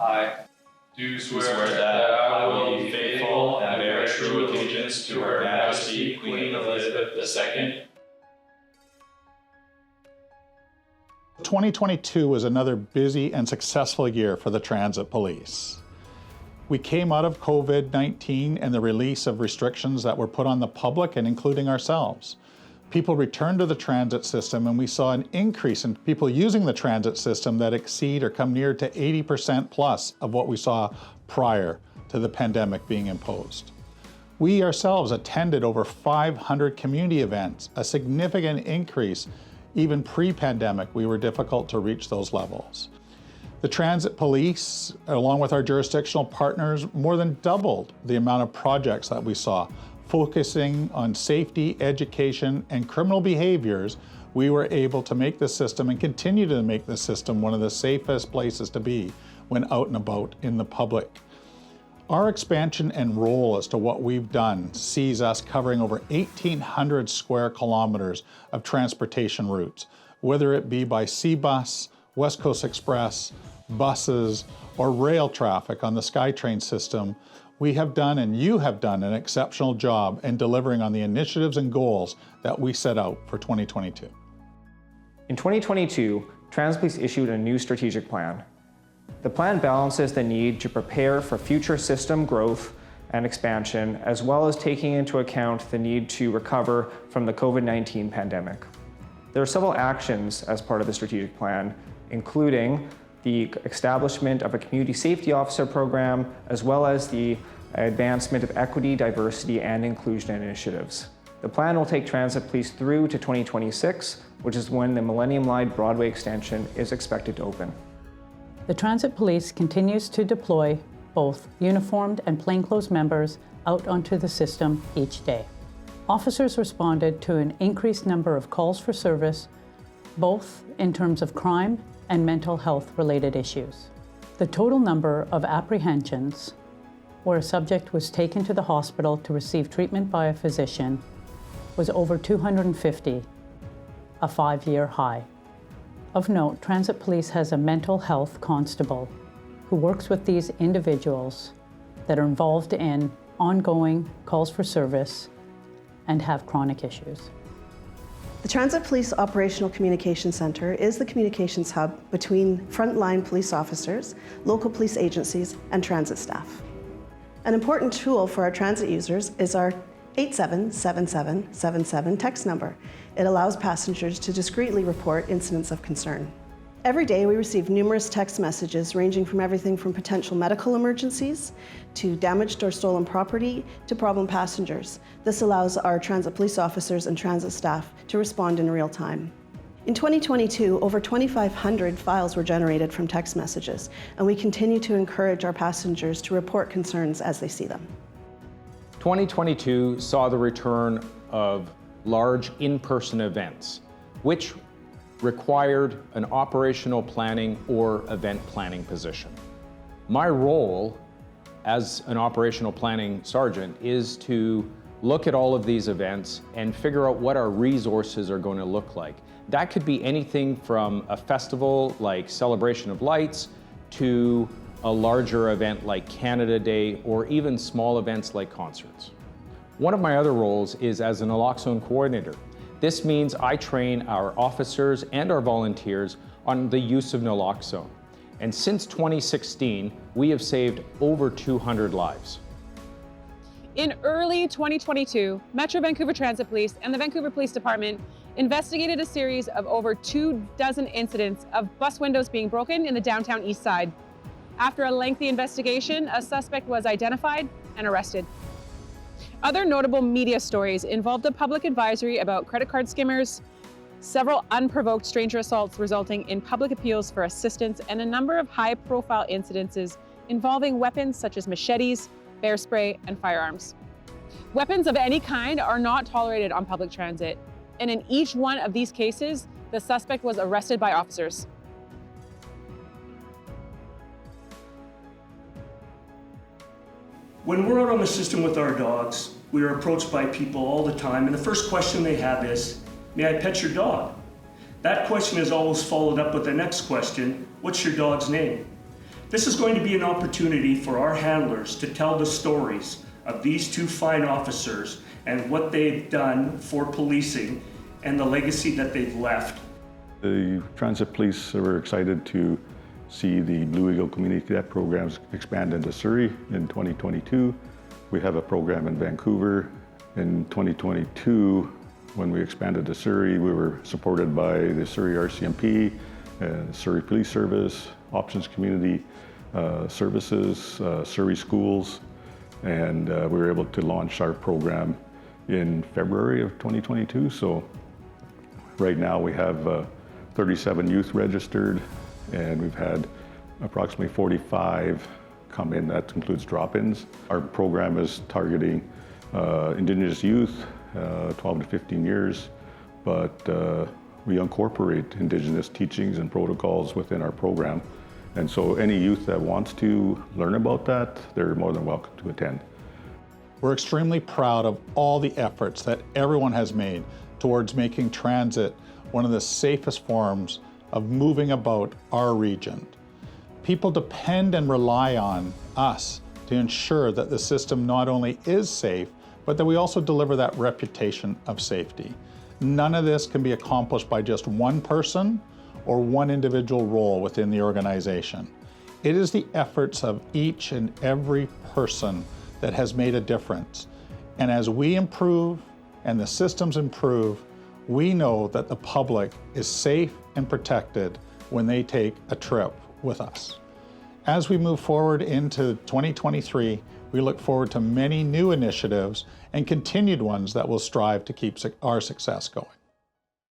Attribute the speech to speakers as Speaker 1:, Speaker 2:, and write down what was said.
Speaker 1: I do swear that I will be faithful and bear true allegiance to Her Majesty Queen Elizabeth II.
Speaker 2: 2022 was another busy and successful year for the Transit Police. We came out of COVID-19 and the release of restrictions that were put on the public and including ourselves. People returned to the transit system and we saw an increase in people using the transit system that exceed or come near to 80% plus of what we saw prior to the pandemic being imposed. We ourselves attended over 500 community events, a significant increase. Even pre-pandemic, we were difficult to reach those levels. The Transit Police, along with our jurisdictional partners, more than doubled the amount of projects that we saw, focusing on safety, education, and criminal behaviors. We were able to make the system and continue to make the system one of the safest places to be when out and about in the public. Our expansion and role as to what we've done sees us covering over 1,800 square kilometers of transportation routes, whether it be by sea bus, West Coast Express, buses, or rail traffic on the SkyTrain system. We have done, and you have done, an exceptional job in delivering on the initiatives and goals that we set out for 2022.
Speaker 3: In 2022, Transit Police issued a new strategic plan. The plan balances the need to prepare for future system growth and expansion, as well as taking into account the need to recover from the COVID-19 pandemic. There are several actions as part of the strategic plan, including the establishment of a community safety officer program, as well as the advancement of equity, diversity, and inclusion initiatives. The plan will take Transit Police through to 2026, which is when the Millennium Line Broadway extension is expected to open.
Speaker 4: The Transit Police continues to deploy both uniformed and plainclothes members out onto the system each day. Officers responded to an increased number of calls for service, both in terms of crime and mental health related issues. The total number of apprehensions where a subject was taken to the hospital to receive treatment by a physician was over 250, a 5-year high. Of note, Transit Police has a mental health constable who works with these individuals that are involved in ongoing calls for service and have chronic issues.
Speaker 5: The Transit Police Operational Communication Centre is the communications hub between frontline police officers, local police agencies, and transit staff. An important tool for our transit users is our 877777 text number. It allows passengers to discreetly report incidents of concern. Every day we receive numerous text messages ranging from everything from potential medical emergencies to damaged or stolen property to problem passengers. This allows our transit police officers and transit staff to respond in real time. In 2022, over 2,500 files were generated from text messages, and we continue to encourage our passengers to report concerns as they see them.
Speaker 6: 2022 saw the return of large in-person events, which required an operational planning or event planning position. My role as an operational planning sergeant is to look at all of these events and figure out what our resources are going to look like. That could be anything from a festival like Celebration of Lights to a larger event like Canada Day, or even small events like concerts. One of my other roles is as an naloxone coordinator. This means I train our officers and our volunteers on the use of naloxone. And since 2016, we have saved over 200 lives.
Speaker 7: In early 2022, Metro Vancouver Transit Police and the Vancouver Police Department investigated a series of over 24 incidents of bus windows being broken in the downtown east side. After a lengthy investigation, a suspect was identified and arrested. Other notable media stories involved a public advisory about credit card skimmers, several unprovoked stranger assaults resulting in public appeals for assistance, and a number of high-profile incidences involving weapons such as machetes, bear spray, and firearms. Weapons of any kind are not tolerated on public transit, and in each one of these cases, the suspect was arrested by officers.
Speaker 8: When we're out on the system with our dogs, we are approached by people all the time, and the first question they have is, "May I pet your dog?" That question is always followed up with the next question, "What's your dog's name?" This is going to be an opportunity for our handlers to tell the stories of these two fine officers and what they've done for policing and the legacy that they've left.
Speaker 9: The transit police were excited to see the Blue Eagle Community Cadet programs expand into Surrey in 2022. We have a program in Vancouver. In 2022, when we expanded to Surrey, we were supported by the Surrey RCMP, Surrey Police Service, Options Community Services, Surrey Schools, and we were able to launch our program in February of 2022. So right now we have 37 youth registered, and we've had approximately 45 come in. That includes drop-ins. Our program is targeting Indigenous youth, 12 to 15 years, but we incorporate Indigenous teachings and protocols within our program. And so any youth that wants to learn about that, they're more than welcome to attend.
Speaker 2: We're extremely proud of all the efforts that everyone has made towards making transit one of the safest forms of moving about our region. People depend and rely on us to ensure that the system not only is safe, but that we also deliver that reputation of safety. None of this can be accomplished by just one person or one individual role within the organization. It is the efforts of each and every person that has made a difference. And as we improve and the systems improve, we know that the public is safe and protected when they take a trip with us. As we move forward into 2023, we look forward to many new initiatives and continued ones that will strive to keep our success going.